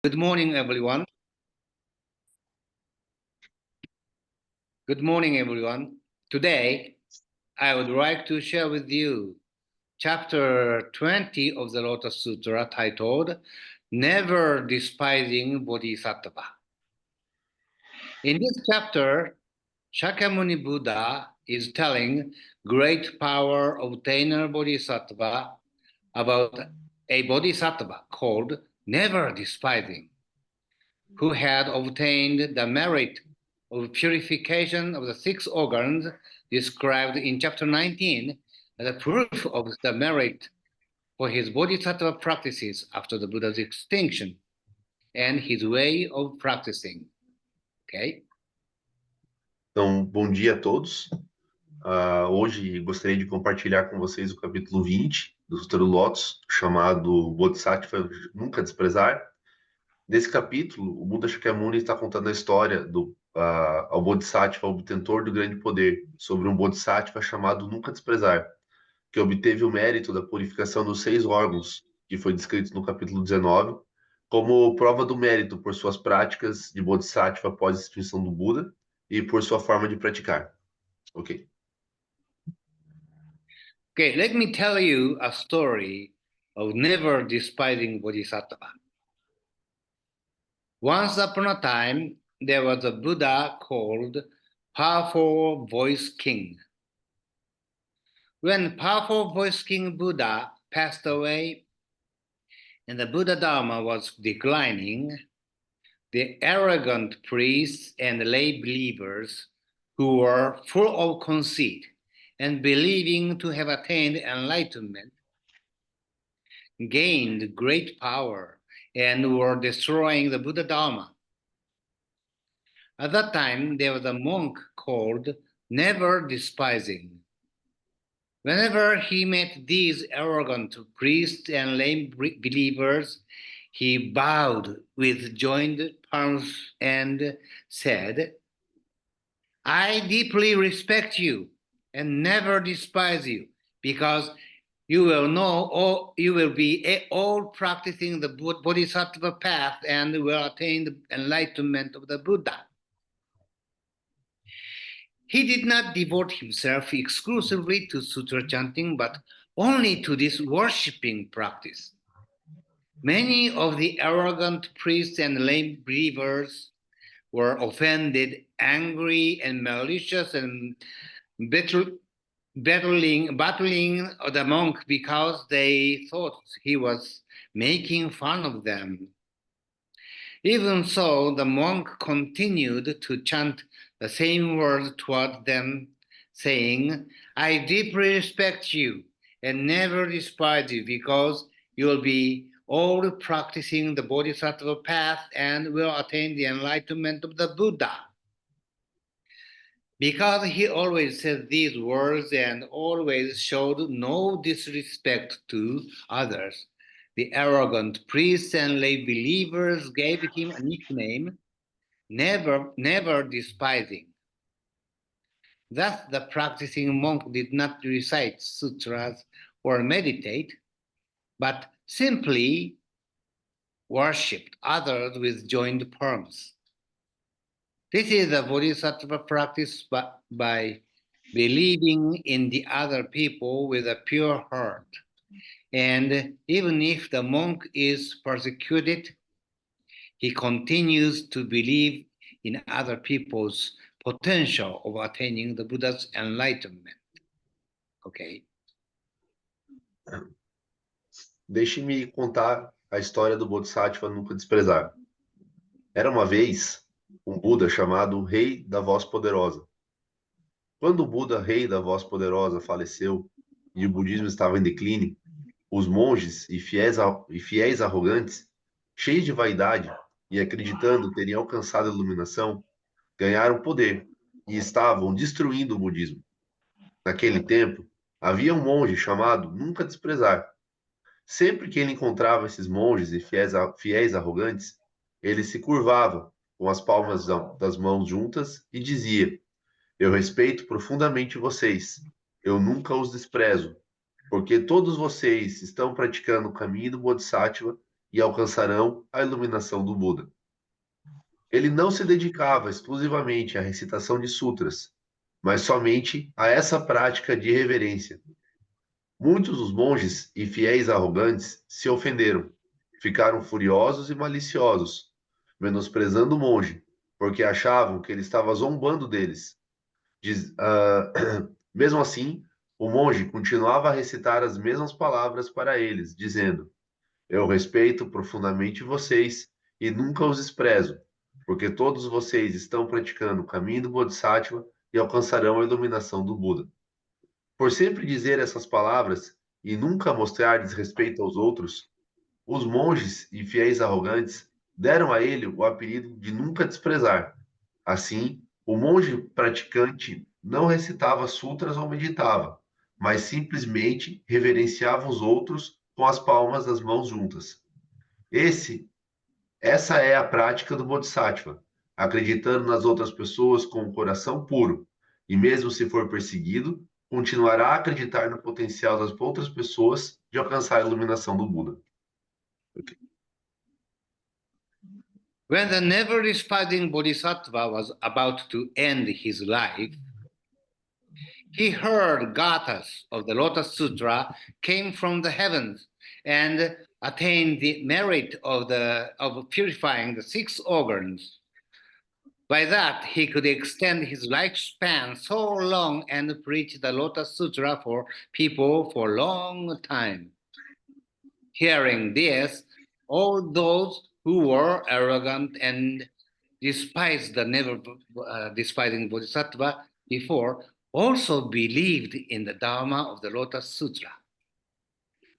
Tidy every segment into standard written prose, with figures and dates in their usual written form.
Good morning, everyone. Good morning, everyone. Today, I would like to share with you chapter 20 of the Lotus Sutra titled Never Despising Bodhisattva. In this chapter, Shakyamuni Buddha is telling great power obtainer Bodhisattva about a Bodhisattva called Never Despising, who had obtained the merit of purification of the 6 organs described in chapter 19 as a proof of the merit for his bodhisattva practices after the Buddha's extinction and his way of practicing. Okay? Então, bom dia a todos. Hoje gostaria de compartilhar com vocês o capítulo 20 do Sutra do Lótus, chamado Bodhisattva Nunca Desprezar. Nesse capítulo, o Buda Shakyamuni está contando a história ao Bodhisattva obtentor do grande poder, sobre um Bodhisattva chamado Nunca Desprezar, que obteve o mérito da purificação dos 6 órgãos, que foi descrito no capítulo 19, como prova do mérito por suas práticas de Bodhisattva após a extinção do Buda e por sua forma de praticar. Ok. Okay, let me tell you a story of never despising Bodhisattva. Once upon a time, there was a Buddha called Powerful Voice King. When Powerful Voice King Buddha passed away and the Buddha Dharma was declining, the arrogant priests and lay believers who were full of conceit and believing to have attained enlightenment gained great power and were destroying the Buddha Dharma. At that time, there was a monk called Never Despising. Whenever he met these arrogant priests and lay believers, he bowed with joined palms and said, I deeply respect you and never despise you, because you will be all practicing the Bodhisattva path and will attain the enlightenment of the Buddha. He did not devote himself exclusively to sutra chanting, but only to this worshipping practice. Many of the arrogant priests and lay believers were offended, angry, and malicious, and battling the monk because they thought he was making fun of them. Even so, the monk continued to chant the same words toward them, saying, I deeply respect you and never despise you, because you will be all practicing the Bodhisattva path and will attain the enlightenment of the Buddha. Because he always said these words and always showed no disrespect to others, the arrogant priests and lay believers gave him a nickname, never despising. Thus, the practicing monk did not recite sutras or meditate, but simply worshipped others with joined palms. This is a bodhisattva practice by believing in the other people with a pure heart. And even if the monk is persecuted, he continues to believe in other people's potential of attaining the Buddha's enlightenment. Okay? Deixe-me contar a história do Bodhisattva Nunca Desprezar. Era uma vez um Buda chamado Rei da Voz Poderosa. Quando o Buda, Rei da Voz Poderosa, faleceu e o budismo estava em declínio, os monges e fiéis arrogantes, cheios de vaidade e acreditando terem alcançado a iluminação, ganharam poder e estavam destruindo o budismo. Naquele tempo, havia um monge chamado Nunca Desprezar. Sempre que ele encontrava esses monges e fiéis arrogantes, ele se curvava com as palmas das mãos juntas e dizia: eu respeito profundamente vocês, eu nunca os desprezo, porque todos vocês estão praticando o caminho do Bodhisattva e alcançarão a iluminação do Buda. Ele não se dedicava exclusivamente à recitação de sutras, mas somente a essa prática de reverência. Muitos dos monges e fiéis arrogantes se ofenderam, ficaram furiosos e maliciosos, menosprezando o monge, porque achavam que ele estava zombando deles. Mesmo assim, o monge continuava a recitar as mesmas palavras para eles, dizendo: Eu respeito profundamente vocês e nunca os desprezo, porque todos vocês estão praticando o caminho do Bodhisattva e alcançarão a iluminação do Buda. Por sempre dizer essas palavras e nunca mostrar desrespeito aos outros, os monges e fiéis arrogantes deram a ele o apelido de nunca desprezar. Assim, o monge praticante não recitava sutras ou meditava, mas simplesmente reverenciava os outros com as palmas das mãos juntas. Essa é a prática do Bodhisattva, acreditando nas outras pessoas com o coração puro, e mesmo se for perseguido, continuará a acreditar no potencial das outras pessoas de alcançar a iluminação do Buda. When the never-despising Bodhisattva was about to end his life, he heard gathas of the Lotus Sutra came from the heavens and attained the merit of purifying the 6 organs. By that, he could extend his lifespan so long and preach the Lotus Sutra for people for a long time. Hearing this, all those who were arrogant and despised the never despising Bodhisattva before also believed in the Dharma of the Lotus Sutra.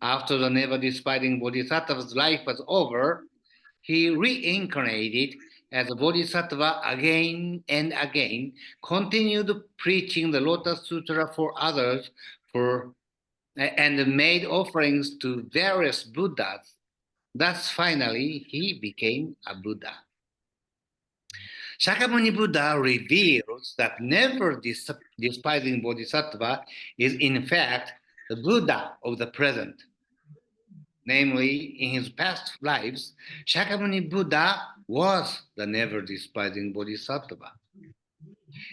After the never despising Bodhisattva's life was over, he reincarnated as a Bodhisattva again and again, continued preaching the Lotus Sutra for others and made offerings to various Buddhas. Thus, finally, he became a Buddha. Shakyamuni Buddha reveals that never despising Bodhisattva is in fact the Buddha of the present. Namely, in his past lives, Shakyamuni Buddha was the never despising Bodhisattva.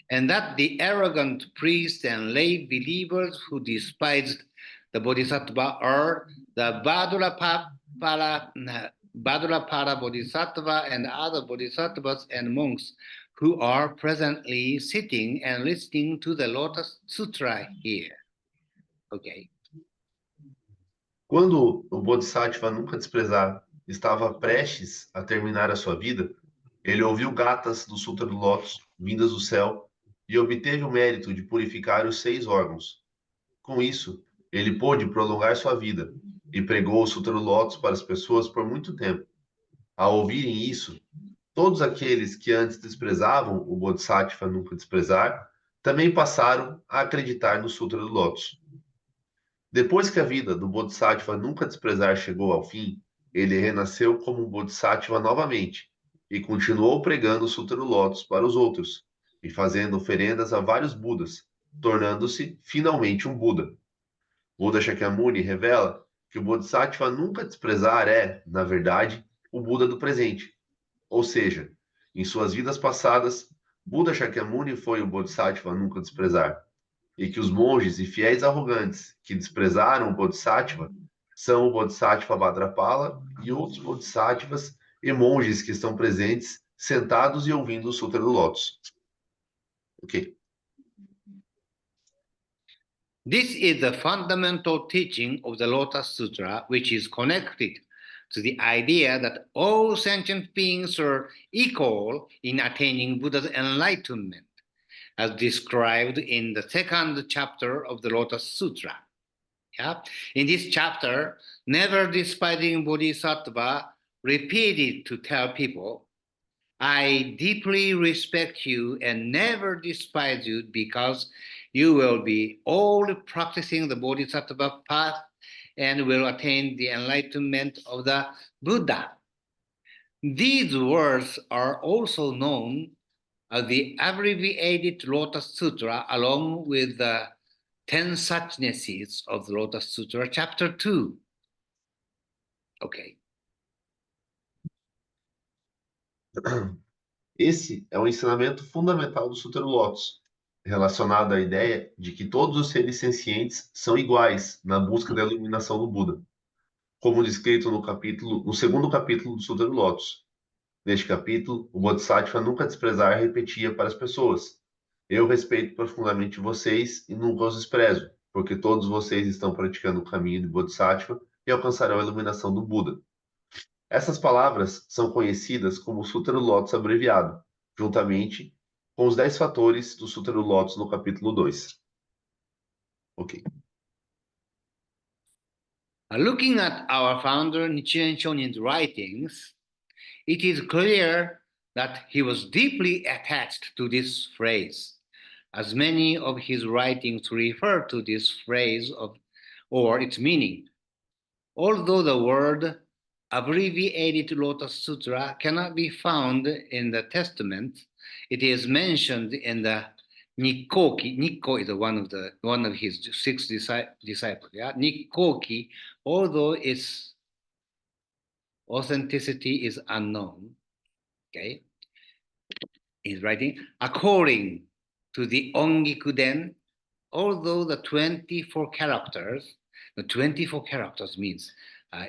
And that the arrogant priests and lay believers who despised the Bodhisattva are the Bhadurapara Bodhisattva and other Bodhisattvas and monks who are presently sitting and listening to the Lotus Sutra here. Okay. Quando o Bodhisattva nunca desprezar estava prestes a terminar a sua vida, ele ouviu gatas do Sutra do Lótus vindas do céu e obteve o mérito de purificar os 6 órgãos. Com isso, ele pôde prolongar sua vida e pregou o Sutra do Lótus para as pessoas por muito tempo. Ao ouvirem isso, todos aqueles que antes desprezavam o Bodhisattva nunca desprezar, também passaram a acreditar no Sutra do Lótus. Depois que a vida do Bodhisattva nunca desprezar chegou ao fim, ele renasceu como um Bodhisattva novamente e continuou pregando o Sutra do Lótus para os outros e fazendo oferendas a vários Budas, tornando-se finalmente um Buda. Buda Shakyamuni revela que o Bodhisattva nunca desprezar é, na verdade, o Buda do presente. Ou seja, em suas vidas passadas, Buda Shakyamuni foi o Bodhisattva nunca desprezar. E que os monges e fiéis arrogantes que desprezaram o Bodhisattva são o Bodhisattva Bhadrapala e outros Bodhisattvas e monges que estão presentes, sentados e ouvindo o Sutra do Lótus. Ok. This is the fundamental teaching of the Lotus Sutra, which is connected to the idea that all sentient beings are equal in attaining Buddha's enlightenment, as described in the 2nd chapter of the Lotus Sutra. Yeah? In this chapter, never despising Bodhisattva repeated to tell people, I deeply respect you and never despise you because you will be all practicing the Bodhisattva path and will attain the enlightenment of the Buddha. These words are also known as the abbreviated Lotus Sutra, along with the 10 suchnesses of the Lotus Sutra, chapter 2. Okay. Esse é um ensinamento fundamental do Sutra do Lótus, relacionado à ideia de que todos os seres sencientes são iguais na busca da iluminação do Buda, como descrito no segundo capítulo do Sutra do Lótus. Neste capítulo, o Bodhisattva nunca desprezar repetia para as pessoas: eu respeito profundamente vocês e nunca os desprezo, porque todos vocês estão praticando o caminho de Bodhisattva e alcançarão a iluminação do Buda. Essas palavras são conhecidas como Sutra do Lótus abreviado, juntamente com os 10 fatores do Sutra do Lótus no capítulo 2. Ok. Looking at our founder Nichiren Shonin's writings, it is clear that he was deeply attached to this phrase, as many of his writings refer to this phrase or its meaning. Although the word abbreviated Lotus Sutra cannot be found in the Testament, it is mentioned in the Nikkoki. Nikko is one of his 6 disciples. Yeah? Nikkoki, although its authenticity is unknown, okay, is writing according to the Ongikuden, although the 24 characters means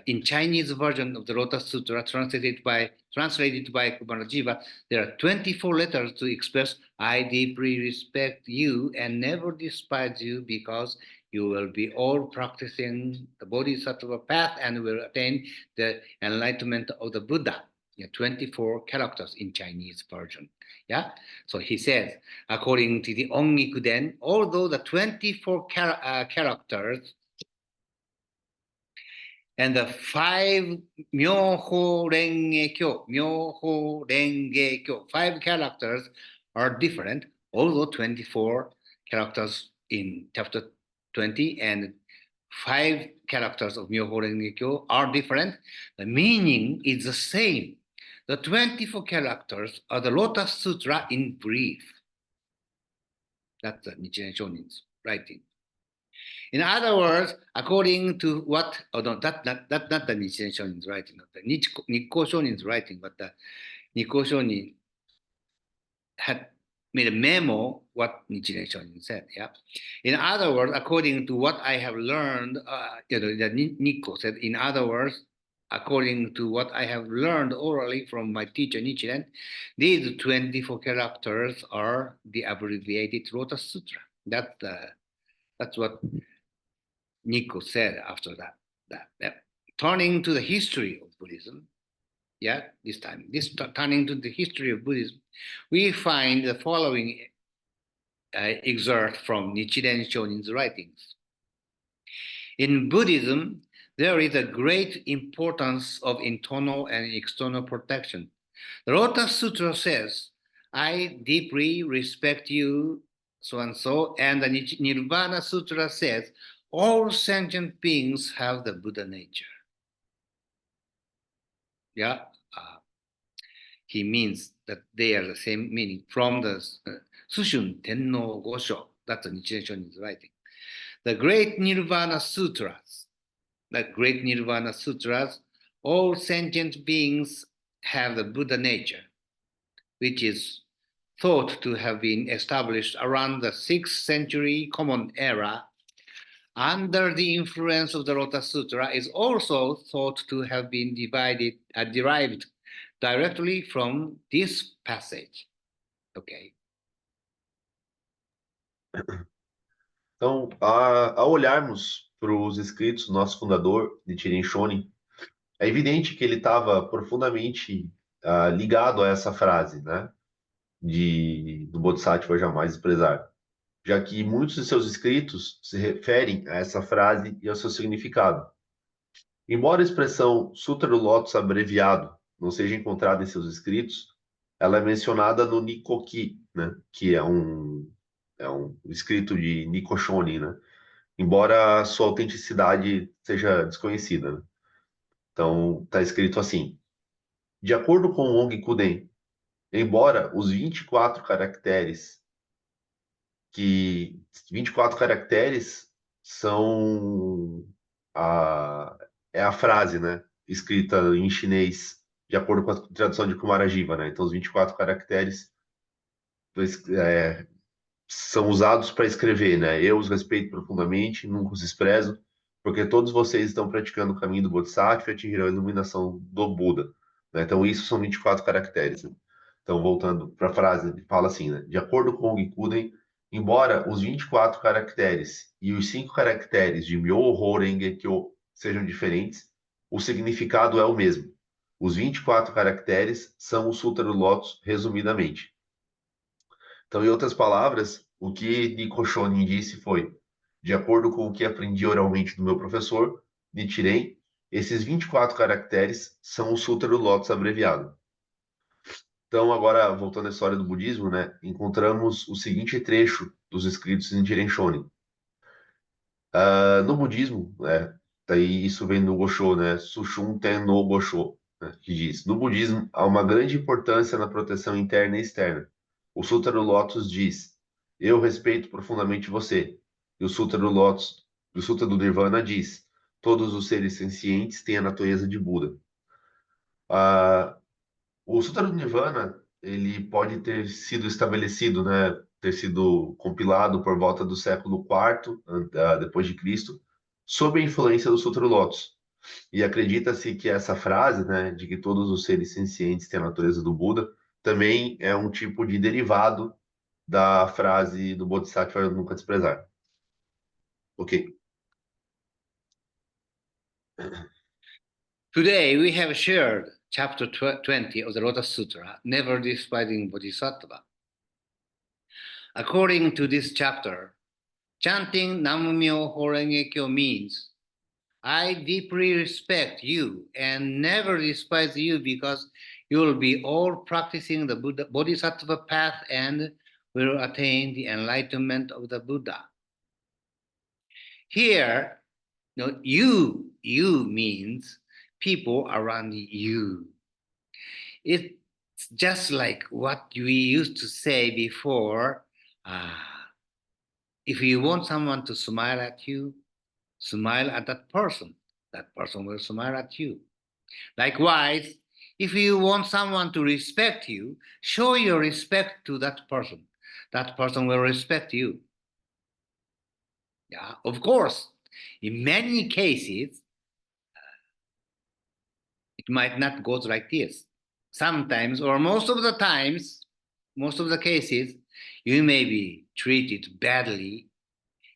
in Chinese version of the Lotus Sutra translated by Kumarajiva, there are 24 letters to express I deeply respect you and never despise you because you will be all practicing the Bodhisattva path and will attain the enlightenment of the Buddha. Yeah, 24 characters in Chinese version. Yeah, so he says, according to the Ongikuden, although the 24 characters and the 5 Myoho Renge Kyo, 5 characters are different, although 24 characters in chapter 20 and 5 characters of Myoho Renge Kyo are different, the meaning is the same. The 24 characters are the Lotus Sutra in brief. That's the Nichiren Shonin's writing. In other words, according to what, oh no, not the Nichiren Shonin's writing, not the Nikko Shonin's writing, but the Nikko Shonin had made a memo what Nichiren Shonin said. Yeah. In other words, according to what I have learned, the Nikko said. In other words, according to what I have learned orally from my teacher Nichiren, these 24 characters are the abbreviated Lotus Sutra. That's what Nikko said after that. Turning to the history of Buddhism, turning to the history of Buddhism, we find the following excerpt from Nichiren Shonin's writings. In Buddhism, there is a great importance of internal and external protection. The Lotus Sutra says, I deeply respect you, so and so, and the Nirvana Sutra says, all sentient beings have the Buddha nature. Yeah, he means that they are the same meaning from the Sushun Tenno Gosho. That's the Nichiren Shonin's writing. The great Nirvana Sutras, all sentient beings have the Buddha nature, which is thought to have been established around the 6th century Common Era under the influence of the Lotus Sutra, is also thought to have been derived directly from this passage. Okay. Então, ao olharmos para os escritos do nosso fundador, Nichiren Shonin, é evidente que ele estava profundamente ligado a essa frase, né? Do Bodhisattva jamais desprezar, já que muitos de seus escritos se referem a essa frase e ao seu significado. Embora a expressão Sutra do Lótus abreviado não seja encontrada em seus escritos, ela é mencionada no Nikkoki, né? Que é um escrito de Nikko Shonin, né? Embora a sua autenticidade seja desconhecida, né? Então, está escrito assim: de acordo com o Ongikuden, embora os 24 caracteres 24 caracteres são a frase, né, escrita em chinês de acordo com a tradução de Kumarajiva, né? Então, os 24 caracteres são usados para escrever, né? Eu os respeito profundamente, nunca os desprezo, porque todos vocês estão praticando o caminho do Bodhisattva e atingirão a iluminação do Buda, né? Então, isso são 24 caracteres, né? Então, voltando para a frase, ele fala assim, né? De acordo com o Gikuden, embora os 24 caracteres e os 5 caracteres de Myoho Renge Kyo sejam diferentes, o significado é o mesmo. Os 24 caracteres são o Sutra do Lótus, resumidamente. Então, em outras palavras, o que Nico Shonin disse foi: de acordo com o que aprendi oralmente do meu professor, Nichiren, esses 24 caracteres são o Sutra do Lótus abreviado. Então, agora, voltando à história do budismo, né, encontramos o seguinte trecho dos escritos de Nichiren Shonin. No budismo, né, daí isso vem do Gosho, né, Sushun Ten no Gosho, né, que diz: no budismo há uma grande importância na proteção interna e externa. O Sutra do Lótus diz: eu respeito profundamente você. E o Sutra do Nirvana diz: todos os seres sencientes têm a natureza de Buda. Ah, o Sutra do Nirvana, ele pode ter sido estabelecido, né, ter sido compilado por volta do século IV, depois de Cristo, sob a influência do Sutra do Lotus. E acredita-se que essa frase, né, de que todos os seres sencientes têm a natureza do Buda, também é um tipo de derivado da frase do Bodhisattva nunca desprezar. Ok. Today we have shared chapter 20 of the Lotus Sutra, Never Despising Bodhisattva. According to this chapter, chanting Nam-myoho Renge Kyo means I deeply respect you and never despise you because you will be all practicing the Bodhisattva path and will attain the enlightenment of the Buddha. Here, you means people around you. It's just like what we used to say before. If you want someone to smile at you, smile at that person. That person will smile at you. Likewise, if you want someone to respect you, show your respect to that person. That person will respect you. Yeah, of course, in many cases, it might not go like this. Sometimes, or most of the times, most of the cases, you may be treated badly,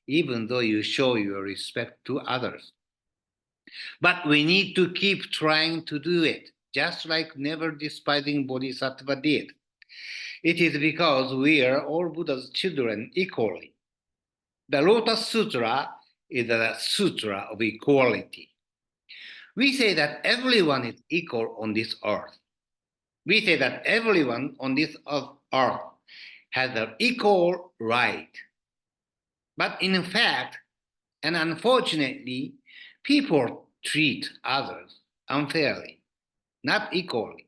even though you show your respect to others. But we need to keep trying to do it, just like never despising Bodhisattva did. It is because we are all Buddha's children equally. The Lotus Sutra is a sutra of equality. We say that everyone is equal on this earth. We say that everyone on this earth has an equal right. But in fact, and unfortunately, people treat others unfairly, not equally.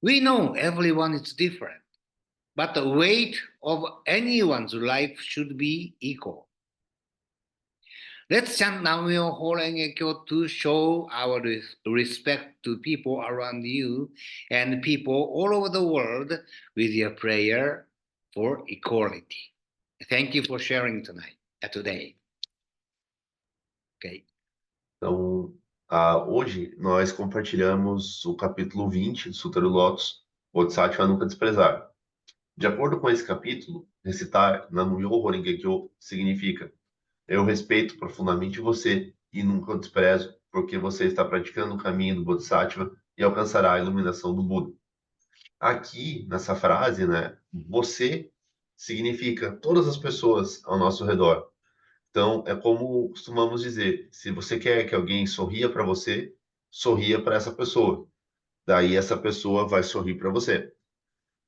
We know everyone is different, but the weight of anyone's life should be equal. Let's chant Nam-myoho Renge Kyo to show our respect to people around you and people all over the world with your prayer for equality. Thank you for sharing today. Okay. Então, hoje nós compartilhamos o capítulo 20 do Sutra do Lótus, Bodhisattva nunca desprezar. De acordo com esse capítulo, recitar Nam-myoho Renge Kyo significa: eu respeito profundamente você e nunca o desprezo, porque você está praticando o caminho do Bodhisattva e alcançará a iluminação do Buda. Aqui, nessa frase, né, você significa todas as pessoas ao nosso redor. Então, é como costumamos dizer: se você quer que alguém sorria para você, sorria para essa pessoa. Daí essa pessoa vai sorrir para você.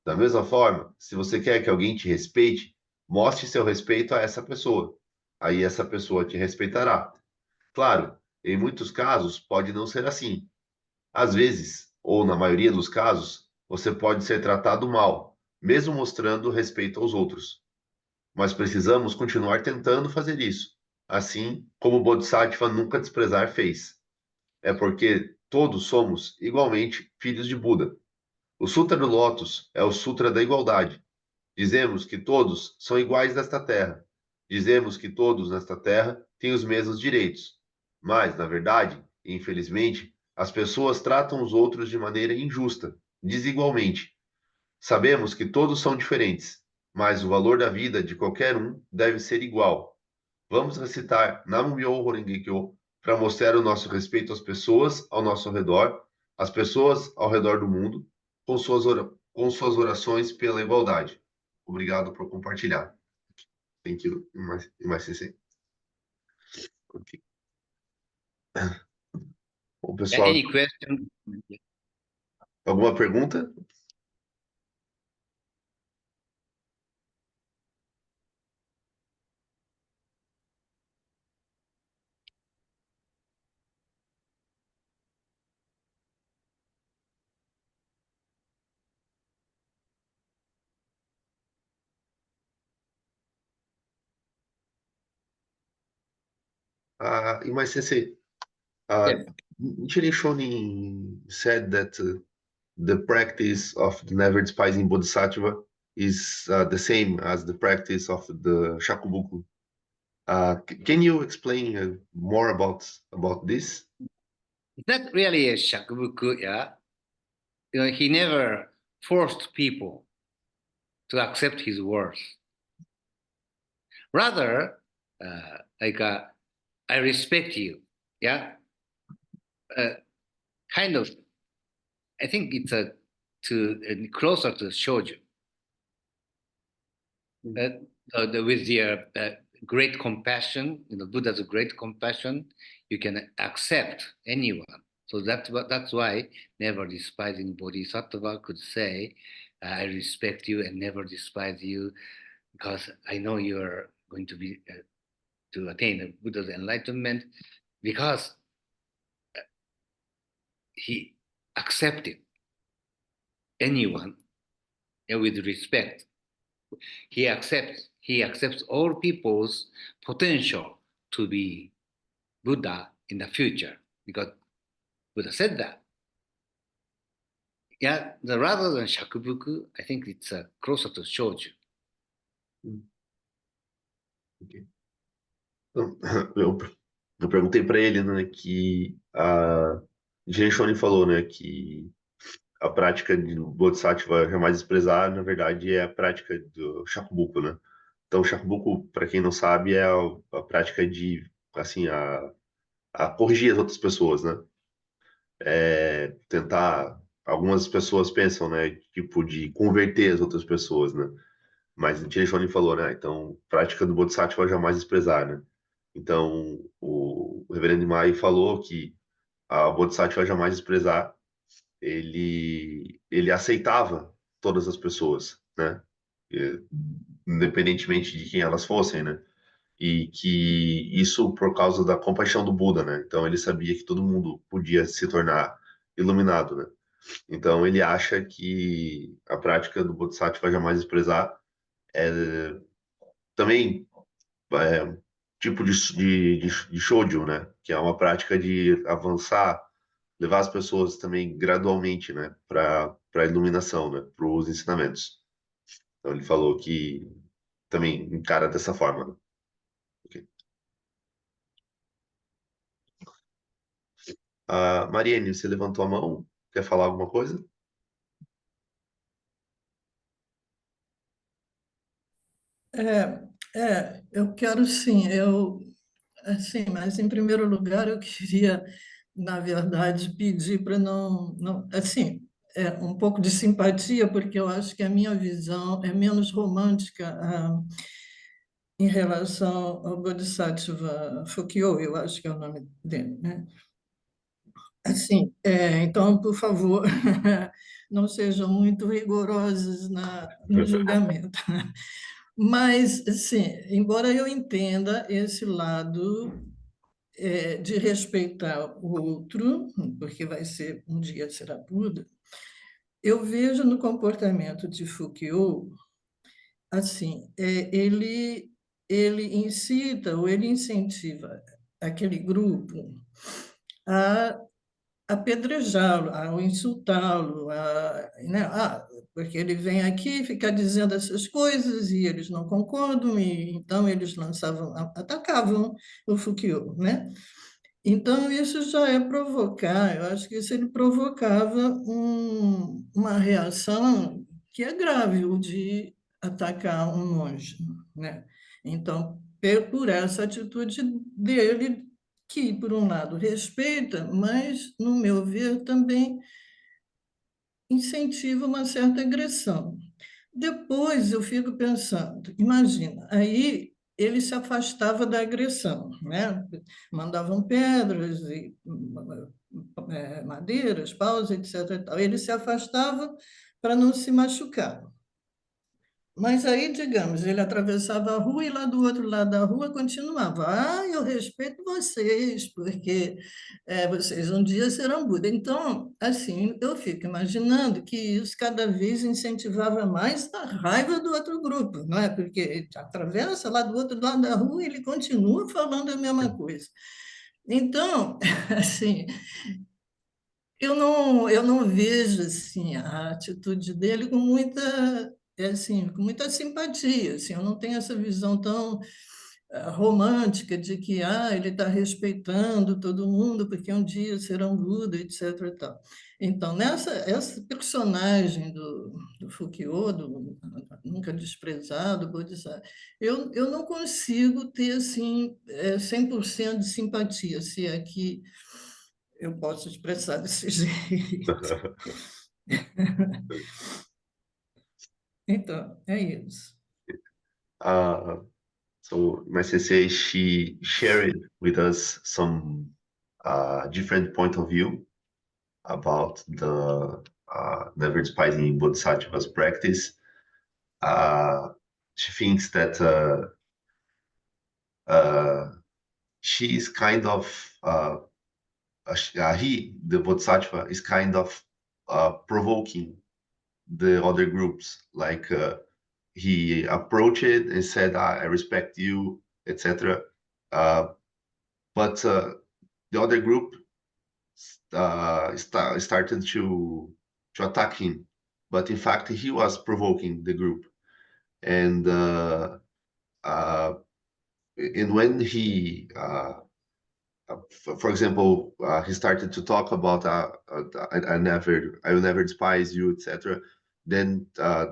Da mesma forma, se você quer que alguém te respeite, mostre seu respeito a essa pessoa. Aí essa pessoa te respeitará. Claro, em muitos casos pode não ser assim. Às vezes, ou na maioria dos casos, você pode ser tratado mal, mesmo mostrando respeito aos outros. Mas precisamos continuar tentando fazer isso, assim como o Bodhisattva nunca desprezar fez. É porque todos somos igualmente filhos de Buda. O Sutra do Lótus é o Sutra da igualdade. Dizemos que todos são iguais nesta terra. Dizemos que todos nesta terra têm os mesmos direitos. Mas, na verdade, infelizmente, as pessoas tratam os outros de maneira injusta, desigualmente. Sabemos que todos são diferentes, mas o valor da vida de qualquer um deve ser igual. Vamos recitar Nam-myoho Renge-kyo para mostrar o nosso respeito às pessoas ao nosso redor, às pessoas ao redor do mundo, com suas orações pela igualdade. Obrigado por compartilhar. Thank you, MyCC. Okay. Bom, pessoal, Any question? alguma pergunta? In MyCC, Yes. Nichiren Shonin said that the practice of the never despising bodhisattva is the same as the practice of the shakubuku. Can you explain more about this? It's not really a shakubuku, yeah. He never forced people to accept his words. Rather, I respect you, yeah. Kind of, I think it's closer to shoju. With your great compassion, Buddha's great compassion, you can accept anyone. So that's why never despising bodhisattva could say, I respect you and never despise you, because I know you're going to be to attain Buddha's enlightenment, because he accepted anyone with respect. He accepts all people's potential to be Buddha in the future, because Buddha said that. Yeah, rather than shakubuku, I think it's closer to shoju. Okay. Então, eu perguntei para ele, né, que a Jen Shonin falou, né, que a prática de Bodhisattva jamais desprezar, na verdade, é a prática do Shakubuku, né? Então, o Shakubuku, para quem não sabe, é a prática de, assim, a corrigir as outras pessoas, né? Tentar... Algumas pessoas pensam, né, tipo, de converter as outras pessoas, né? Mas o Jen Shonin falou, né? Então, prática do Bodhisattva jamais desprezar, né? Então, o Reverendo Mai falou que a Bodhisattva jamais desprezar, ele aceitava todas as pessoas, né? Independentemente de quem elas fossem, né? E que isso por causa da compaixão do Buda, né? Então ele sabia que todo mundo podia se tornar iluminado, né? Então ele acha que a prática do Bodhisattva jamais desprezar é também tipo de shoujo, né? Que é uma prática de avançar, levar as pessoas também gradualmente, né? Para a iluminação, né? Para os ensinamentos. Então ele falou que também encara dessa forma, né? Ok. Mariene, você levantou a mão? Quer falar alguma coisa? Eu quero sim, assim, mas em primeiro lugar eu queria, na verdade, pedir para assim, um pouco de simpatia, porque eu acho que a minha visão é menos romântica em relação ao Bodhisattva Fukyo, eu acho que é o nome dele, né? Assim, então, por favor, não sejam muito rigorosos no julgamento. Mas, assim, embora eu entenda esse lado de respeitar o outro, porque um dia será Buda, eu vejo no comportamento de Fukyo, assim, ele incita ou ele incentiva aquele grupo a apedrejá-lo, a insultá-lo, né? Porque ele vem aqui ficar dizendo essas coisas e eles não concordam, e então eles atacavam o Fukuyama, né? Então, isso já é provocar, eu acho que isso ele provocava uma reação que é grave, o de atacar um monge, né? Então, por essa atitude dele, que, por um lado, respeita, mas, no meu ver, também incentiva uma certa agressão. Depois eu fico pensando, imagina, aí ele se afastava da agressão, né? Mandavam pedras e madeiras, paus, etc. E tal. Ele se afastava para não se machucar. Mas aí, digamos, ele atravessava a rua e lá do outro lado da rua continuava. Eu respeito vocês, porque vocês um dia serão Buda. Então, assim, eu fico imaginando que isso cada vez incentivava mais a raiva do outro grupo, não é? Porque ele atravessa lá do outro lado da rua e ele continua falando a mesma coisa. Então, assim, eu não vejo assim a atitude dele com muita simpatia, assim, eu não tenho essa visão tão romântica de que ele está respeitando todo mundo porque um dia serão Buda, etc. e tal. Então, essa personagem do Fukuyama, do nunca desprezado, Bodhisattva, eu não consigo ter assim 100% de simpatia, se é que eu posso expressar desse jeito. Então, é isso. Uh, so my sensei, she shared with us some different point of view about the never despising Bodhisattva's practice. She thinks that she is kind of the Bodhisattva is kind of provoking the other groups. Like he approached it and said, "I respect you," etc. But the other group started to attack him. But in fact, he was provoking the group, and when he for example, he started to talk about I will never despise you, etc. Then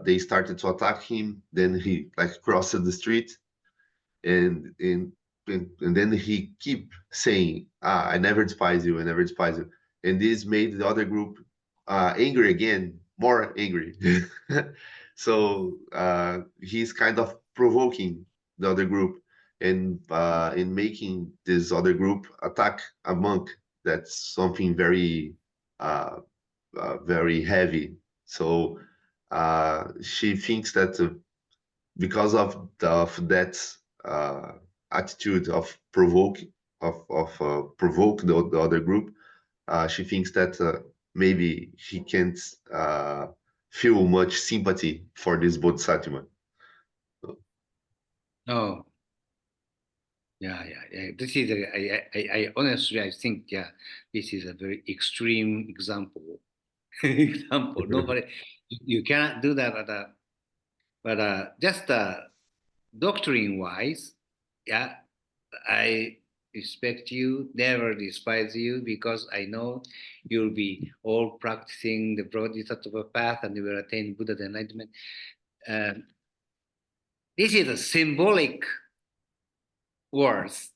they started to attack him. Then he like crossed the street, and then he keep saying, I never despise you, I never despise you. And this made the other group angry again, more angry. So he's kind of provoking the other group and in making this other group attack a monk. That's something very very heavy. So she thinks that because of that attitude of provoke the other group, she thinks that maybe he can't feel much sympathy for this bodhisattva. Oh, yeah. This is I honestly I think this is a very extreme example. Nobody, you cannot do that. But just doctrine wise, I respect you, never despise you, because I know you'll be all practicing the Bodhisattva path and you will attain Buddha enlightenment. This is a symbolic words,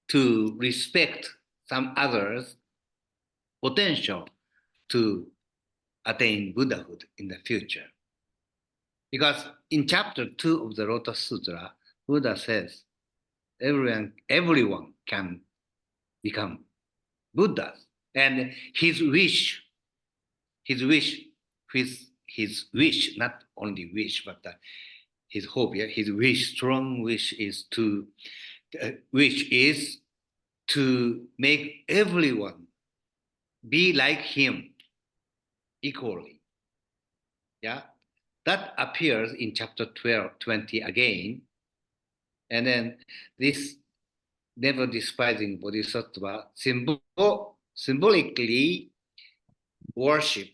to respect some others' potential to attain Buddhahood in the future. Because in chapter 2 of the Lotus Sutra, Buddha says, everyone can become Buddhas. And his wish, not only wish, but his hope, his wish, strong wish is to make everyone be like him equally. That appears in chapter 20 again. And then this never despising bodhisattva symbol symbolically worship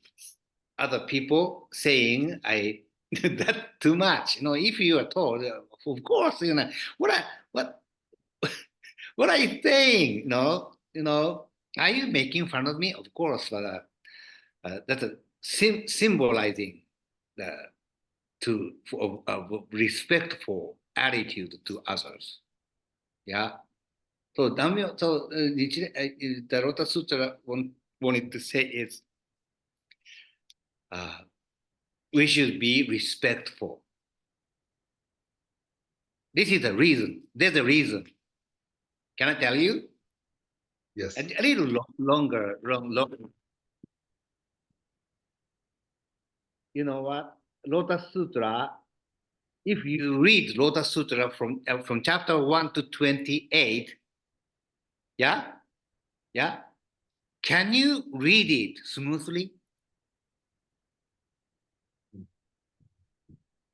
other people, saying, I that too much. If you are told, of course, what what are you saying? Are you making fun of me? Of course, but that's a symbolizing the respectful attitude to others. Yeah. So the Lotus Sutra wanted to say is we should be respectful. This is the reason. There's a reason. Can I tell you? Yes. A little longer. You know what? Lotus Sutra. If you read Lotus Sutra from chapter 1 to 28, yeah, can you read it smoothly?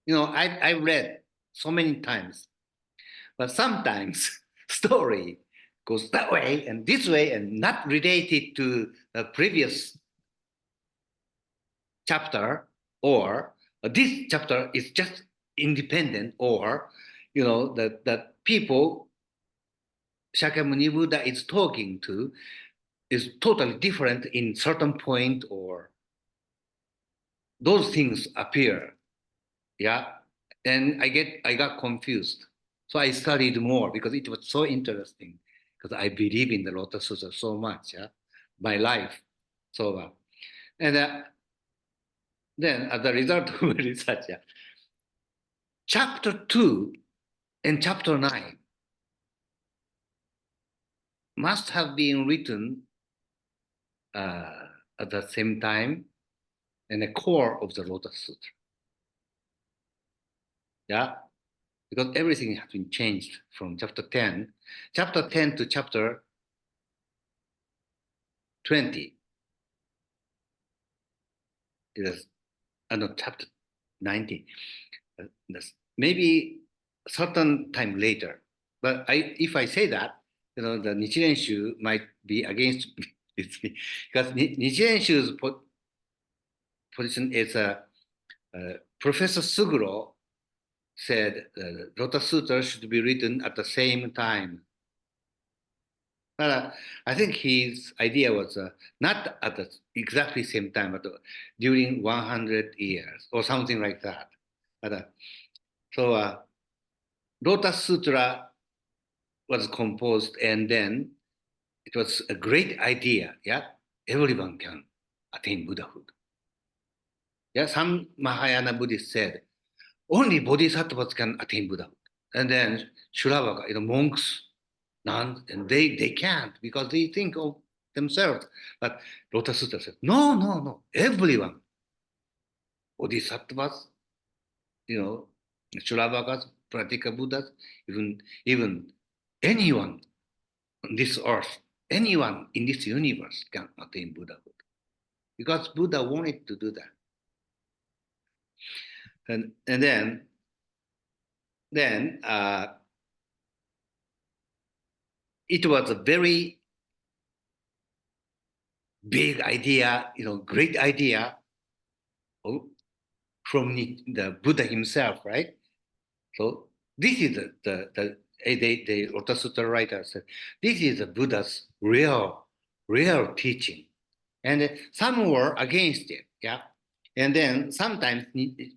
I read so many times, but sometimes story goes that way and this way and not related to the previous chapter, or this chapter is just independent, or that people Shakyamuni Buddha is talking to is totally different in certain point, or those things appear. Yeah. And I got confused. So I studied more because it was so interesting, because I believe in the Lotus Sutra so much, yeah, my life. So, and then as a result of my research, yeah, chapter 2 and chapter 9 must have been written at the same time in the core of the Lotus Sutra. Yeah, because everything has been changed from chapter 10 to chapter 20. It is, no, chapter 19. Maybe certain time later. But if I say that, the Nichiren Shu might be against this, because Nichiren Shu's position is Professor Suguro said Lotus Sutra should be written at the same time. But I think his idea was not at the exactly same time, but during 100 years or something like that. But, so Lotus Sutra was composed, and then it was a great idea. Yeah, everyone can attain Buddhahood. Yeah, some Mahayana Buddhists said only bodhisattvas can attain Buddhahood, and then Shulavaka, monks, nuns, and they can't because they think of themselves. But Lotus Sutra said, no, everyone, bodhisattvas, Shulavakas, Pratika Buddhas, even anyone on this earth, anyone in this universe can attain Buddhahood, because Buddha wanted to do that. And then it was a very big idea, great idea from the Buddha himself, right? So this is the Lotus Sutra writer said, this is the Buddha's real teaching. And some were against it, yeah. And then sometimes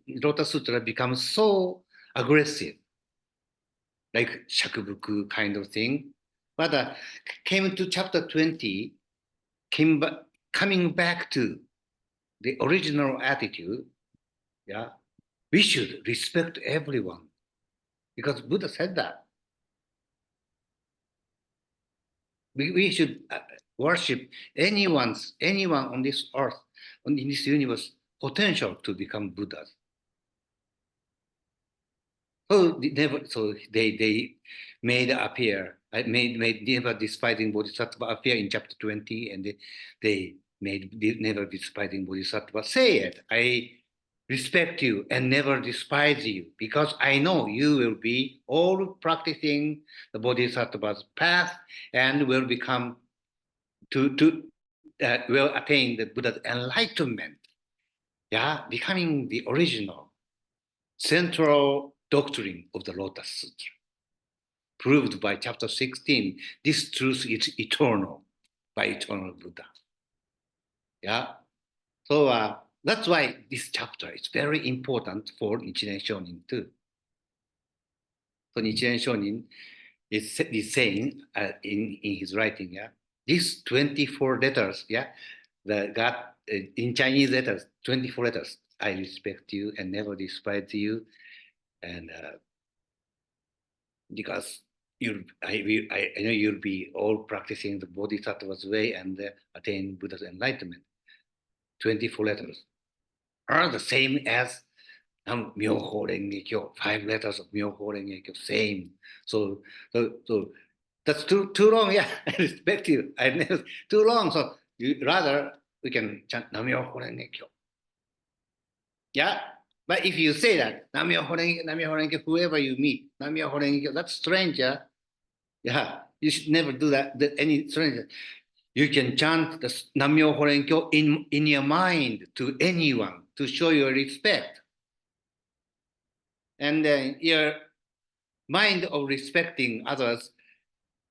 Lotus Sutra becomes so aggressive, like Shakubuku kind of thing. But came to chapter 20, coming back to the original attitude, yeah, we should respect everyone, because Buddha said that. We should worship anyone on this earth, in this universe, potential to become Buddhas. So they made never despising bodhisattva appear in chapter 20, and they made never despising bodhisattva say it. I respect you and never despise you, because I know you will be all practicing the bodhisattva's path and will become to will attain the Buddha's enlightenment, yeah, becoming the original central doctrine of the Lotus Sutra, proved by chapter 16. This truth is eternal by eternal Buddha. Yeah. So that's why this chapter is very important for Nichiren Shonin too. So Nichiren Shonin is saying in his writing, yeah, these 24 letters, yeah, the God in Chinese letters, 24 letters. I respect you and never despise you, and because I know you'll be all practicing the Bodhisattva's way and attain Buddha's enlightenment. 24 letters are the same as Myoho Renge Kyo, 5 letters of Myoho Renge Kyo, same. So that's too long. Yeah, I respect you. I never too long. So rather we can chant Namyoho Renge Kyo. Yeah, but if you say that Namyoho Renge, whoever you meet, Namyoho Renge, that's stranger. Yeah, you should never do that. Any stranger, you can chant the Namyoho Renge in your mind to anyone to show your respect, and then your mind of respecting others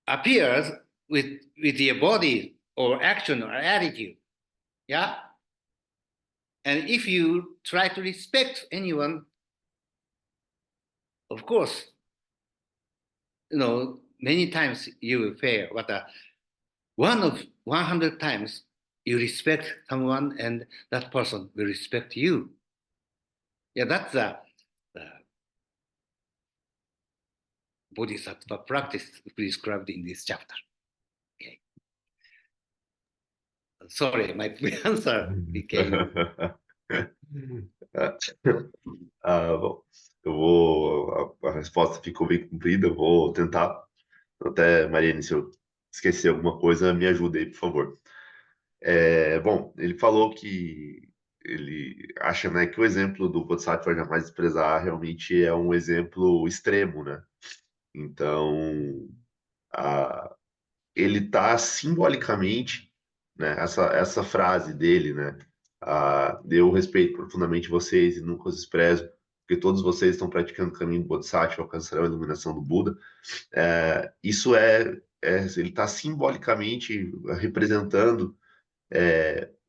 appears with your body or action or attitude. Yeah. And if you try to respect anyone, of course, many times you will fail. But 100 times you respect someone and that person will respect you. Yeah, that's the Bodhisattva practice prescribed in this chapter. Okay. Sorry, my answer became. Bom, a resposta ficou bem comprida, eu vou tentar. Até, Mariane, se eu esquecer alguma coisa, me ajude aí, por favor. Bom, ele falou que ele acha, né, que o exemplo do Bodhisattva jamais desprezar realmente é um exemplo extremo, né? Então, ele está simbolicamente, né, essa frase dele, né? Eu respeito profundamente vocês e nunca os desprezo, porque todos vocês estão praticando o caminho do Bodhisattva, alcançarão a iluminação do Buda. Isso ele está simbolicamente representando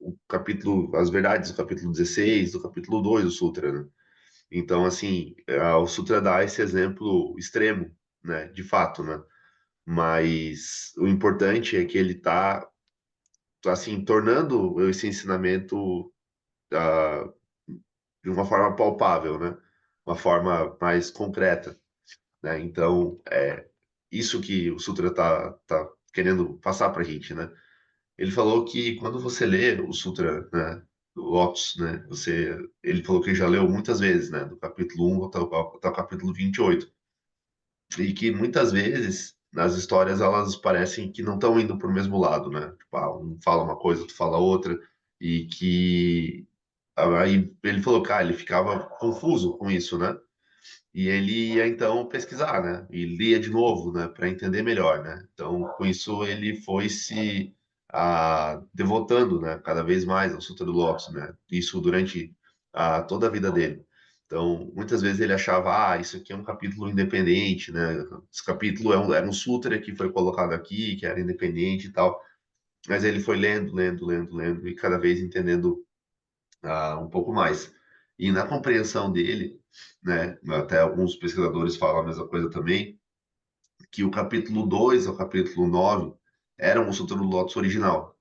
o capítulo, as verdades do capítulo 16, do capítulo 2 do Sutra, né? Então, assim, o Sutra dá esse exemplo extremo, né, de fato, né? Mas o importante é que ele está, assim, tornando esse ensinamento de uma forma palpável, né? Uma forma mais concreta, né? Então, isso que o Sutra tá querendo passar para a gente, né? Ele falou que quando você lê o Sutra, né, do Lotus, né, ele falou que já leu muitas vezes, né, do capítulo 1 até o capítulo 28, e que muitas vezes nas histórias elas parecem que não estão indo para o mesmo lado, né? Tipo, um fala uma coisa, outro fala outra, e que aí ele falou, cara, ele ficava confuso com isso, né? E ele ia então pesquisar, né? E lia de novo, né? Para entender melhor, né? Então, com isso ele foi se devotando, né? Cada vez mais ao Sutra do Lótus, né? Isso durante toda a vida dele. Então, muitas vezes ele achava, isso aqui é um capítulo independente, né? Esse capítulo era um sutra que foi colocado aqui, que era independente e tal. Mas ele foi lendo e cada vez entendendo um pouco mais. E na compreensão dele, né, até alguns pesquisadores falam a mesma coisa também, que o capítulo 2 ao capítulo 9 eram o Sutra do Lótus original,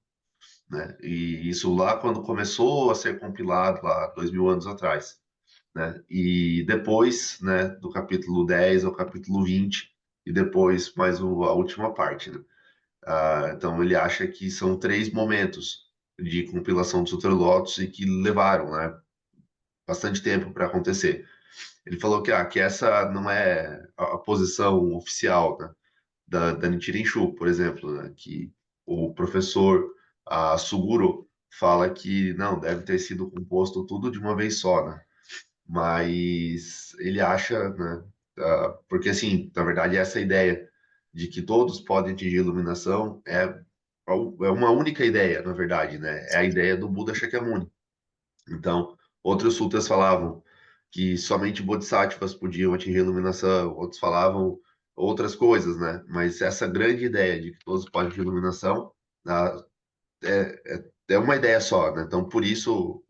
né? E isso lá quando começou a ser compilado, lá 2000 anos atrás, né? E depois, né, do capítulo 10 ao capítulo 20, e depois mais a última parte, né? Então ele acha que são 3 momentos de compilação do Sutra do Lótus e que levaram, né, bastante tempo para acontecer. Ele falou que essa não é a posição oficial, né, da Nichiren Shu, por exemplo, né, que o professor Suguro fala que não, deve ter sido composto tudo de uma vez só, né? Mas ele acha, né, porque assim, na verdade essa ideia de que todos podem atingir iluminação é é uma única ideia, na verdade, né? É a ideia do Buda Shakyamuni. Então, outros sutras falavam que somente bodhisattvas podiam atingir a iluminação, outros falavam outras coisas, né? Mas essa grande ideia de que todos podem atingir a iluminação é uma ideia só, né? Então, por isso,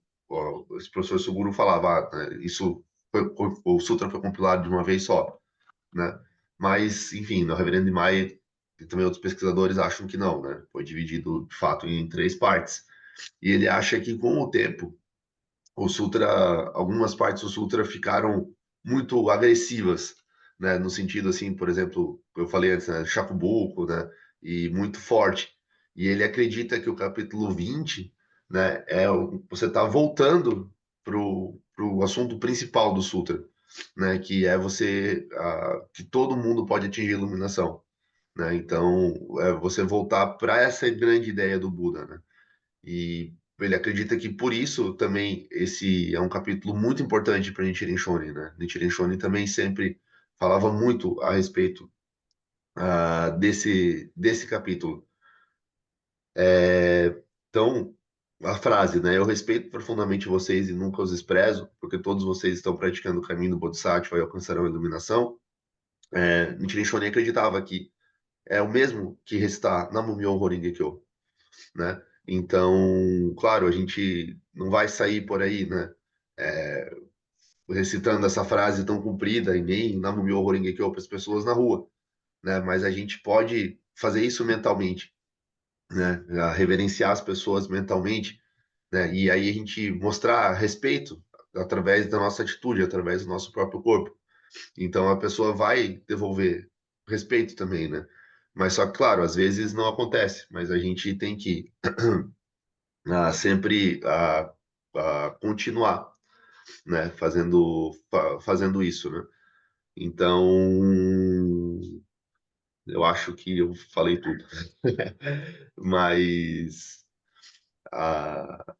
esse professor Suguru falava, né? O sutra foi compilado de uma vez só, né? Mas, enfim, o reverendo Nimai e também outros pesquisadores acham que não, né? Foi dividido, de fato, em três partes. E ele acha que, com o tempo, o Sutra, algumas partes do Sutra ficaram muito agressivas, né? No sentido assim, por exemplo, eu falei antes, né? Shakubuku, né? E muito forte. E ele acredita que o capítulo 20, né? Você está voltando pro assunto principal do Sutra, né? Que é que todo mundo pode atingir a iluminação, né? Então, é você voltar para essa grande ideia do Buda, né? E ele acredita que por isso também esse é um capítulo muito importante para Nichiren Shonin, né? Nichiren Shonin também sempre falava muito a respeito desse capítulo. Então, a frase, né? Eu respeito profundamente vocês e nunca os desprezo, porque todos vocês estão praticando o caminho do Bodhisattva e alcançarão a iluminação. Nichiren Shonin acreditava que é o mesmo que recitar Namu-myoho Renge-kyo, né? Então, claro, a gente não vai sair por aí, né? Recitando essa frase tão comprida e nem Namu-myoho Renge-kyo para as pessoas na rua, né? Mas a gente pode fazer isso mentalmente, né? Reverenciar as pessoas mentalmente, né? E aí a gente mostrar respeito através da nossa atitude, através do nosso próprio corpo. Então a pessoa vai devolver respeito também, né? Mas só que, claro, às vezes não acontece, mas a gente tem que sempre continuar, né, fazendo isso, né? Então, eu acho que eu falei tudo. Mas, ah,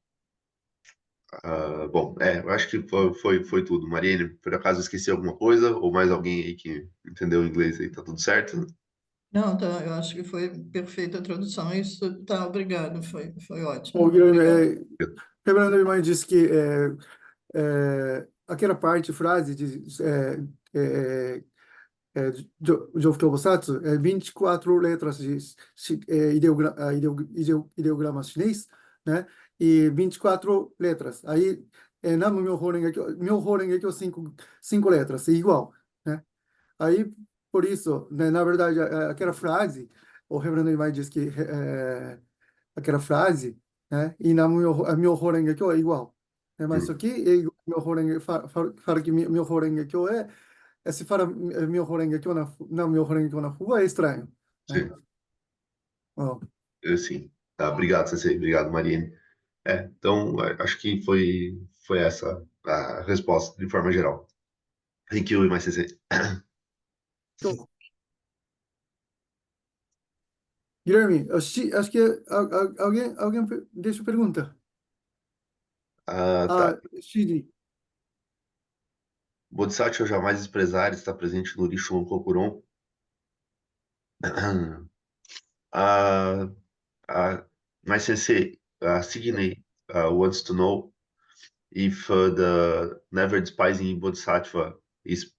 bom, eu acho que foi tudo. Mariane, por acaso esqueci alguma coisa? Ou mais alguém aí que entendeu o inglês aí? Tá tudo certo? Não, tá, eu acho que foi perfeita a tradução. Isso, tá, obrigado, foi ótimo. O Guilherme, Obrigado. Reverendo Irmã disse que aquela parte, frase de Jofto Bosatsu, 24 letras de ideograma chinês, né? E 24 letras. Aí, Namu Myoho Renge Kyo, cinco letras, é igual, né? Aí, por isso, né, na verdade, aquela frase, o Reverendo Imai diz que aquela frase, né, e na Myoho Renge Kyo é igual. Né, mas isso Hum, aqui, fala que Myoho Renge Kyo se fala Myoho Renge Kyo na Myoho Renge Kyo na rua, é estranho. Né? sim, Ó, sim. Tá, obrigado, Sensei. Obrigado, Mariane. Então, acho que foi essa a resposta, de forma geral. Thank you, mais Sensei. então, Guilherme, acho que alguém deixa pergunta. Tá. Shidi. Bodhisattva jamais desprezar está presente no Rishon Kokuron. Uh, uh, my sensei, Sidney, wants to know if the never despising Bodhisattva is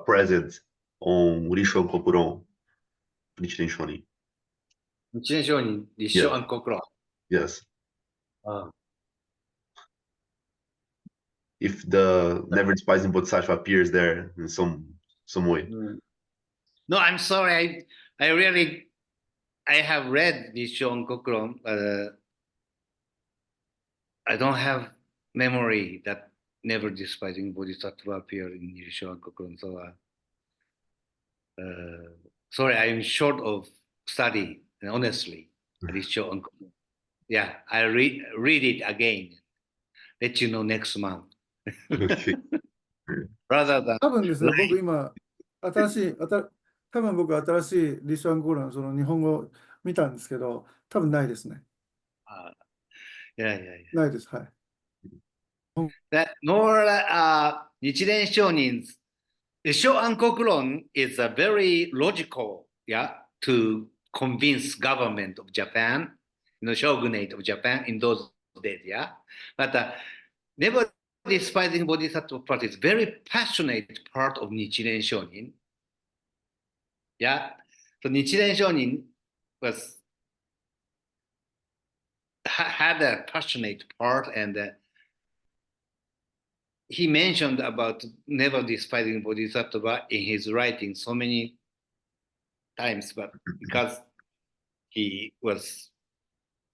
present on Rishon Kokuron, Nichiren Shonin. Nichiren Shonin, Yeah. Rissho and Kokron. Yes. Ah. If the never despising Bodhisattva appears there in some way. No, I'm sorry. I have read Rissho and Kokron. I don't have memory that never despising Bodhisattva appear in Rissho and Kokron. So, sorry, I'm short of study, honestly, Rissho and Kokron. Yeah, I read it again. Let you know next month. Okay. Rather than 多分ですね、僕 like, 今、多分僕新しいリスワンコーラのその日本語見たんですけど、多分ないですね。yeah. ないです。はい。 That nor Nichiren Shonin's Rissho and Kokron is a very logical, to convince government of Japan, shogunate of Japan in those days, yeah. But never despising Bodhisattva part is very passionate part of Nichiren Shonin. Yeah. So Nichiren Shonin was had a passionate part, and he mentioned about never despising Bodhisattva in his writing so many times, but because he was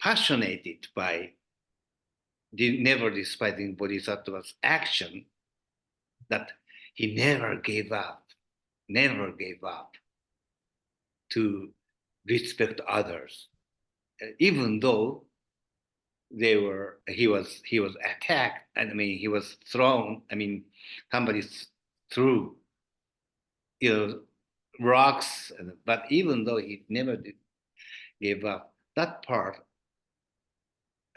passionate by never despising Bodhisattva's action, that he never gave up to respect others, even though he was attacked. I mean, he was thrown. I mean, somebody threw, rocks. But even though he never gave up, that part,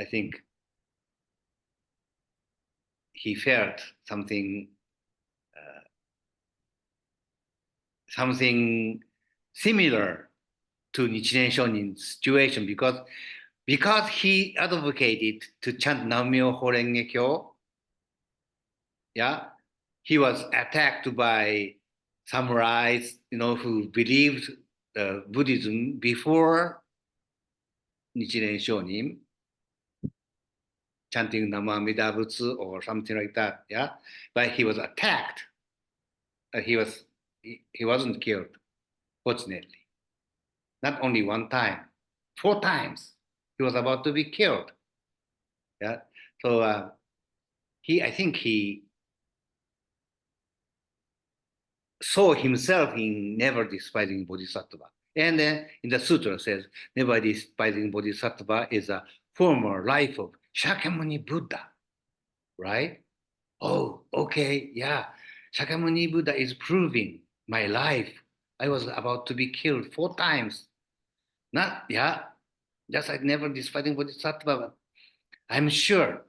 I think, he felt something similar to Nichiren Shonin's situation, because he advocated to chant Nam-myoho Renge Kyo. Yeah, he was attacked by samurais, who believed Buddhism before Nichiren Shonin, chanting Namo Amida Butsu or something like that. Yeah, but he was attacked. He wasn't killed, fortunately. Not only one time, 4 times. He was about to be killed. Yeah. So I think he saw himself in never despising Bodhisattva. And then in the sutra says, never despising Bodhisattva is a former life of Shakyamuni Buddha, right? Oh, okay, yeah. Shakyamuni Buddha is proving my life. I was about to be killed 4 times. Just like never despising Bodhisattva, but I'm sure,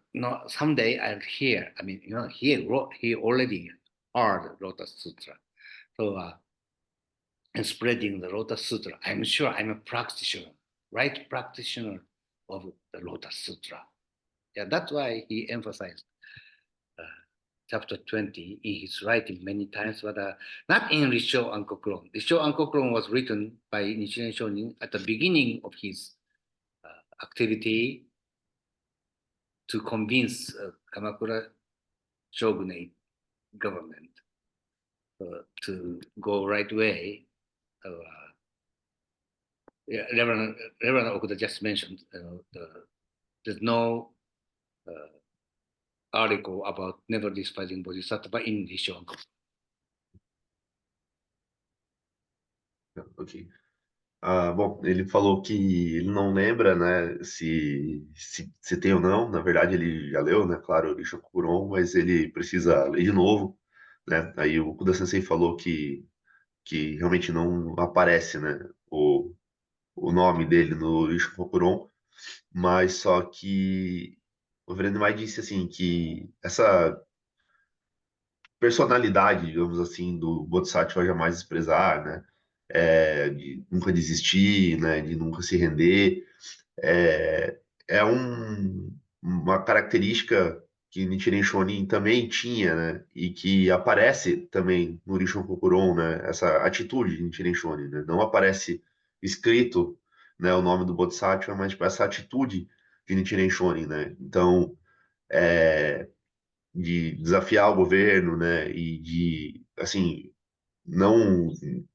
someday I'll hear. I mean, he already heard Lotus Sutra. So, and spreading the Lotus Sutra, I'm sure I'm a practitioner, right practitioner of the Lotus Sutra. Yeah, that's why he emphasized chapter 20 in his writing many times, but not in Rissho Ankokron. Rissho Ankokron was written by Nichiren Shonin at the beginning of his activity to convince Kamakura shogunate government to go right way. Reverend Okuda just mentioned, there's no article about never despising Bodhisattva in Rissho Ankokron. Ok. Bom, ele falou que ele não lembra, né, se tem ou não. Na verdade, ele já leu, né, claro, o Rissho Kuron, mas ele precisa ler de novo, né? Aí o Kuda Sensei falou que realmente não aparece, né, o nome dele no Rissho Kuron, mas só que o Reverendo Mai disse assim que essa personalidade, digamos assim, do Bodhisattva jamais desprezar, né? De nunca desistir, né? De nunca se render, é uma característica que Nichiren Shonin também tinha, né? E que aparece também no Rissho Kokuron, né? Essa atitude de Nichiren Shonin, né? Não aparece escrito, né, o nome do Bodhisattva, mas tipo, essa atitude de Nichiren Shonin, né? Então, de desafiar o governo, né? E de, assim,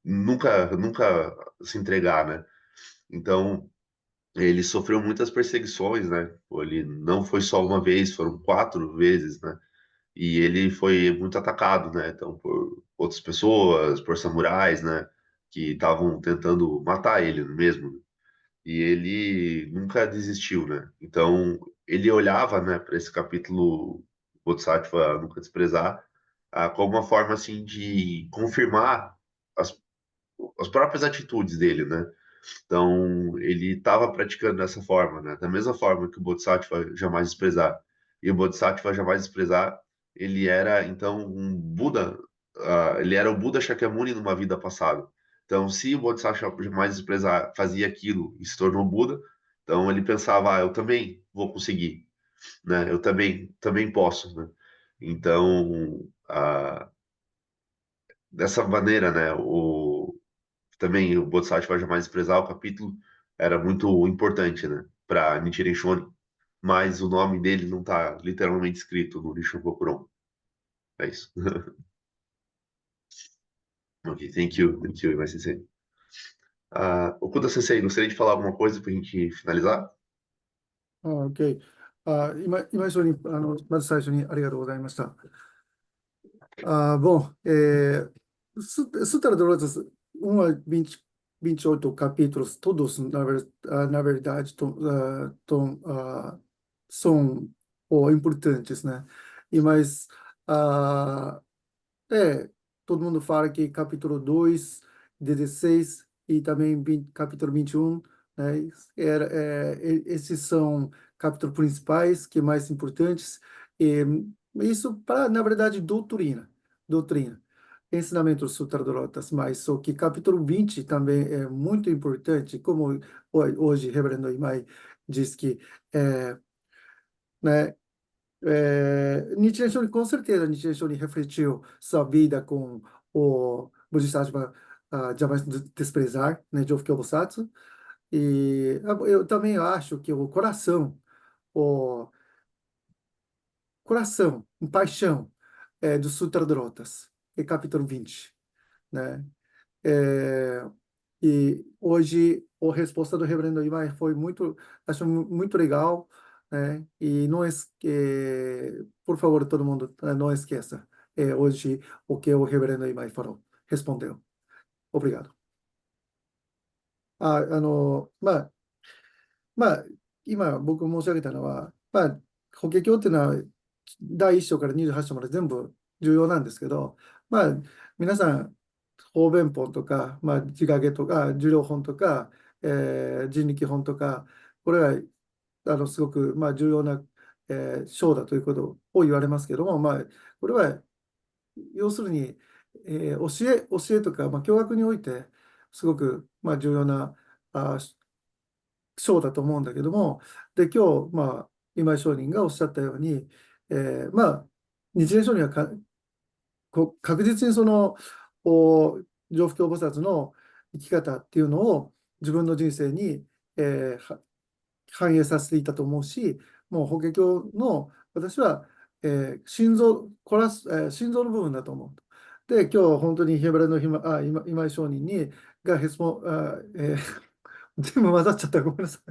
nunca se entregar, né? Então, ele sofreu muitas perseguições, né? Ele não foi só uma vez, foram 4 vezes, né? E ele foi muito atacado, né? Então, por outras pessoas, por samurais, né? Que estavam tentando matar ele mesmo. E ele nunca desistiu, né? Então, ele olhava, né, para esse capítulo Bodhisattva nunca desprezar, como uma forma, assim, de confirmar as próprias atitudes dele, né? Então, ele estava praticando dessa forma, né? Da mesma forma que o Bodhisattva jamais desprezar. E o Bodhisattva jamais desprezar, ele era, então, um Buda, ele era o Buda Shakyamuni numa vida passada. Então, se o Bodhisattva mais desprezar fazia aquilo e se tornou Buda, então ele pensava, eu também vou conseguir, né? Eu também posso, né? Então, dessa maneira, né? Também o Bodhisattva jamais desprezar o capítulo era muito importante, né? Para Nichiren Shonin, mas o nome dele não está literalmente escrito no Nisshin Bokuron. É isso. Ok, thank you, Imai Sensei. Okuda Sensei, gostaria de falar alguma coisa para a gente finalizar? OK。今井にまず最初にありがとうございました。Bom, Sutra de Lotus, 28 capítulos, todos, na verdade, são importantes, né? Mas, todo mundo fala que capítulo 2, 16 e também capítulo 21, né? Esses são capítulos principais, que mais importantes. E isso para, na verdade, doutrina, ensinamento do Sutra do Lotus, mas só que capítulo 20 também é muito importante, como hoje Reverendo Imai diz que, né, Nichiren Shonin, com certeza, Nichiren Shonin refletiu sua vida com o Bodhisattva jamais desprezar, né, Jofukyo Bosatsu, e eu também acho que o coração, paixão do Sutra do Lotus, é capítulo 20, né? É, e hoje a resposta do Reverendo Imai foi acho muito legal, né? E não por favor, todo mundo, não esqueça, hoje o que o Reverendo Imai respondeu. Obrigado. まあ、今僕申し上げたのは、法華経っていうのは第1章から28章まで全部重要なんですけど、皆さん、方便本とか、自画経とか、受領本とか、人力本とか、これはすごく重要な、章だということを言われますけども、これは要するに、教えとか、教学においてすごく重要な章だと思うんだけども、で、今日、今井上人がおっしゃったように、日蓮聖人は確実に上布教菩薩の生き方っていうのを自分の人生に、反映させていたと思うし、もう法華経の私は、心臓の部分だと思う。で、今日本当にヒエブラの今井上人が全部混ざっちゃった。ごめんなさい。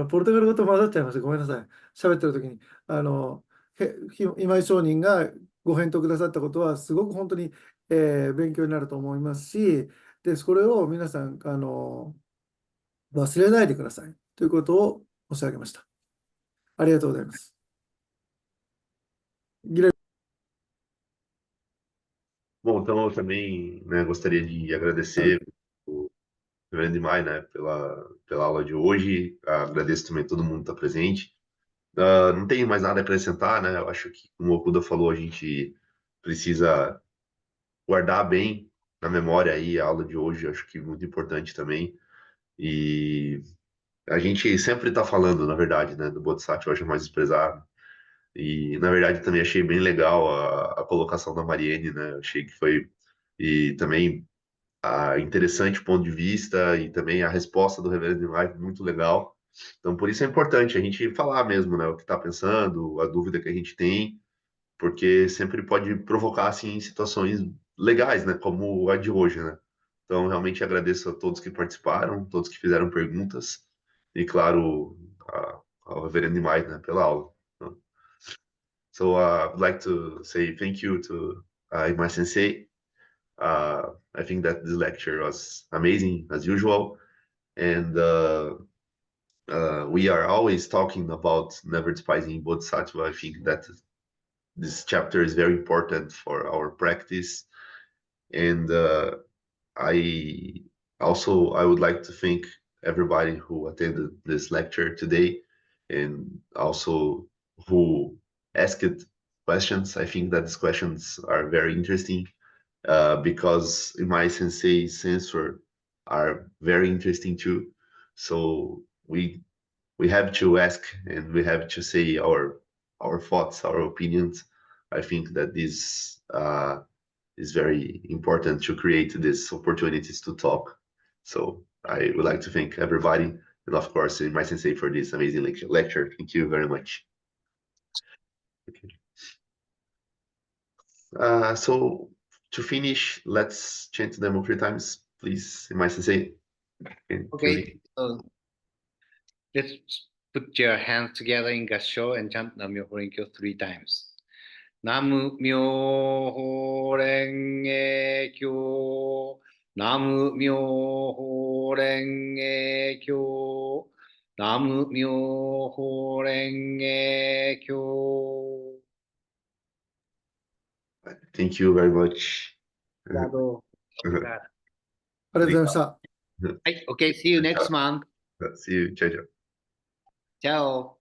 ポルトガル語と混ざっちゃいました。ごめんなさい。喋ってる時に。今井上人がご返答くださったことは、すごく本当に、勉強になると思いますし、で、これを皆さん、忘れないでください。ということを申し上げました。ありがとうございます。Bom, então eu também, né, gostaria de agradecer o Reverendo Imai, né, pela aula de hoje. Agradeço também a todo mundo que está presente. Não tenho mais nada a acrescentar, né? Eu acho que, como o Okuda falou, a gente precisa guardar bem na memória aí a aula de hoje. Eu acho que é muito importante também. E a gente sempre está falando, na verdade, né, do Bodhisattva hoje mais desprezado. E, na verdade, também achei bem legal a colocação da Mariene, né? Achei que foi... E também interessante ponto de vista e também a resposta do Reverendo Imai muito legal. Então, por isso é importante a gente falar mesmo, né, o que está pensando, a dúvida que a gente tem, porque sempre pode provocar, assim, situações legais, né, como a de hoje, né. Então, realmente agradeço a todos que participaram, todos que fizeram perguntas e, claro, ao Reverendo Imai, né, pela aula. So, I'd like to say thank you to Imai Sensei. I think that this lecture was amazing as usual, and we are always talking about never despising Bodhisattva. I think that this chapter is very important for our practice, and I would like to thank everybody who attended this lecture today, and also who asked questions. I think that these questions are very interesting. because my sensei's answer are very interesting too. So we have to ask and we have to say our thoughts, our opinions. I think that this is very important to create these opportunities to talk. So I would like to thank everybody, and of course, my sensei for this amazing lecture. Thank you very much. Okay. So to finish, let's chant the Namo 3 times, please, my sensei. Okay, so let's put your hands together in Gassho and chant Nam-myoho Renge-kyo 3 times. Nam-myoho Renge-kyo, Nam-myoho Renge-kyo, Nam-myoho Renge-kyo. Thank you very much. Obrigado. Obrigado. ありがとうございました。はい、okay, see you next month. See you. Ciao, ciao. Ciao.